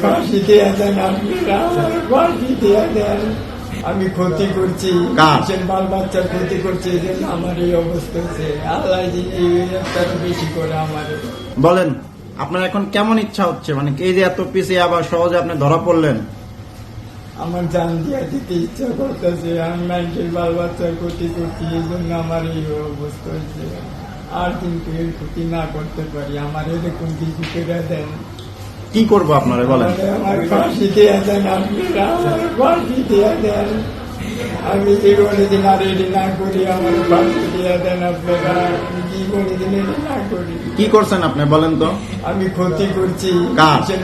ফাঁসি দিয়ে দেন, আপনারা আমার ফাঁসি দিয়ে দেন। আমি ক্ষতি করছি, বাল বাচ্চার ক্ষতি করছি, এই জন্য আমার এই অবস্থা হচ্ছে। আল্লাহ তার বেশি করে আমার। বলেন আপনার এখন কেমন ইচ্ছা হচ্ছে, মানে এই যে এত পিছিয়ে আবার সহজে আপনি ধরা পড়লেন? আমার জান দিয়ে দিতে ইচ্ছা করতেছে, আমি মানুষের বাল বাচ্চার ক্ষতি করছি, এই জন্য আমার এই অবস্থা হয়েছে। আর কিন্তু এর ক্ষতি না করতে পারি, আমার এরকম কিছু করে দেন। কি করবো আপনারা বলেন? আমার ফাঁসি দিয়ে দেন, আপনারা আমার ফাঁসি দিয়ে দেন। আমি জীবনে দিন আর এটি না করি, আমার ফাঁসি দিয়ে দেন আপনারা। আমি জীবনে দিন এটি না করি। কি করছেন আপনি বলেন তো? আমি ক্ষতি করছি,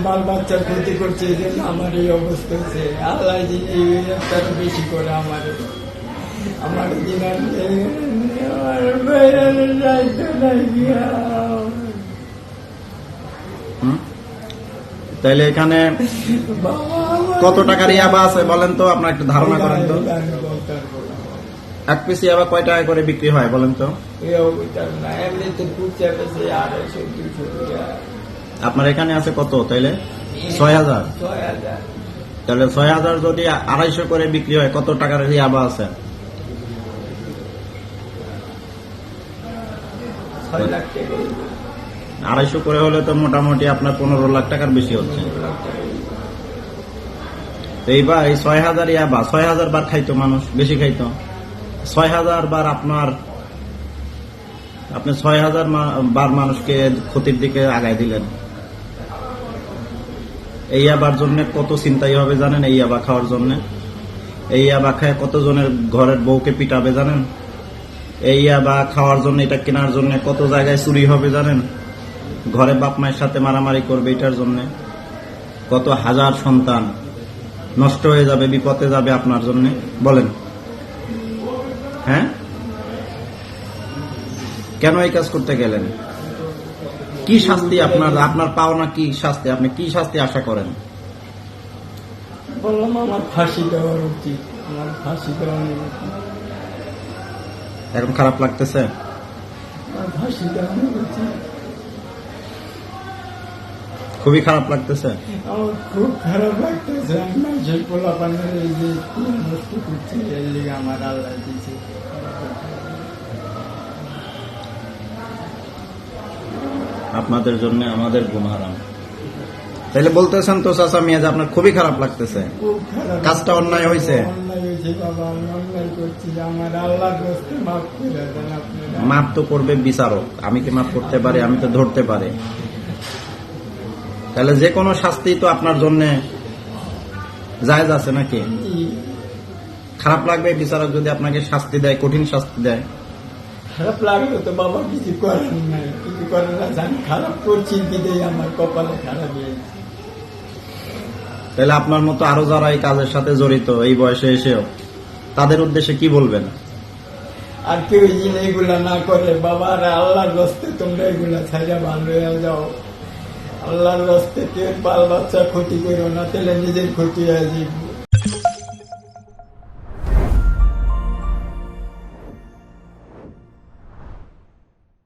বাল বাচ্চার ক্ষতি করছি, এই জন্য আমার এই অবস্থা হচ্ছে। আল্লাহ তার বেশি করে আমার দিন তাইলে এখানে কত টাকার ইয়াবা আছে বলেন তো, আপনার একটু ধারণা করেন তো। এক পিস ইয়াবা কয় টাকা করে বিক্রি হয় বলেন তো? আপনার এখানে আছে কত তাইলে? ৬,০০০। তাহলে ৬,০০০ যদি ২৫০ করে বিক্রি হয়, কত টাকার ইয়াবা আছে? ২৫০ করে হলে তো মোটামুটি আপনার ১৫ লাখ টাকার বেশি হচ্ছে। এইবার এই ৬,০০০ ইয়াবা ৬,০০০ বার খাইতো মানুষ, বেশি খাইতো। ৬,০০০ বার আপনি ৬,০০০ বার মানুষকে ক্ষতির দিকে আগায় দিলেন। এই ইয়াবার জন্য কত চিন্তাই হবে জানেন? এই ইয়াবা খাওয়ার জন্য, এই ইয়াবা খায় কতজনের ঘরের বউকে পিটাবে জানেন? এই ইয়াবা খাওয়ার জন্য, এটা কেনার জন্য কত জায়গায় চুরি হবে জানেন? ঘরে বাপ মায়ের সাথে মারামারি করবে এটার জন্য। কত হাজার সন্তান নষ্ট হয়ে যাবে, বিপদে যাবে আপনার জন্য। বলেন হ্যাঁ, কেন এই কাজ করতে গেলেন? কি শাস্তি আপনার পাওনা? কি শাস্তি, আপনি কি শাস্তি আশা করেন? বললাম আমার ফাঁসি দেওয়ার উচিত, আমার ফাঁসি দেওয়া উচিত। এখন খারাপ লাগতেছে? আমার ফাঁসি দেওয়া উচিত। খুবই খারাপ লাগতেছে? আমার খুব খারাপ লাগতেছে। মানুষের পোলাপানের এই যে নষ্ট করছে, এই লিগে আমার আল্লাহ দিচ্ছে। আপনাদের জন্য আমাদের ঘুম হারাম। তাইলে বলতেছেন তো চাচা মিয়া যে আপনার খুবই খারাপ লাগতেছে? কাজটা অন্যায় হয়েছে? মাফ তো করবে বিচারক, আমি কি মাফ করতে পারি? আমি তো ধরতে পারি। তাহলে যে কোনো শাস্তি তো আপনার জন্য জায়েজ আছে নাকি? খারাপ লাগবে বিচারক যদি আপনাকে শাস্তি দেয়, কঠিন শাস্তি দেয়? খারাপ লাগলো তো বাবা, কিছু করার নাই, কিছু করার না। আমি খারাপ করছি বিদেই আমার কপালে খারাপ হয়েছে। তাহলে আপনার মতো আরো যারা এই কাজের সাথে জড়িত এই বয়সে এসেও, তাদের উদ্দেশ্যে কি বলবেন? আর কেউ এগুলা না করে বাবা, আর আল্লাহর রাস্তে তোমরা এগুলা ছাড়া ভালো হয়ে যাও। আল্লাহর রাস্তে কেউ বাল বাচ্চা ক্ষতি করো না, তাহলে নিজের ক্ষতি হয়ে যাবে।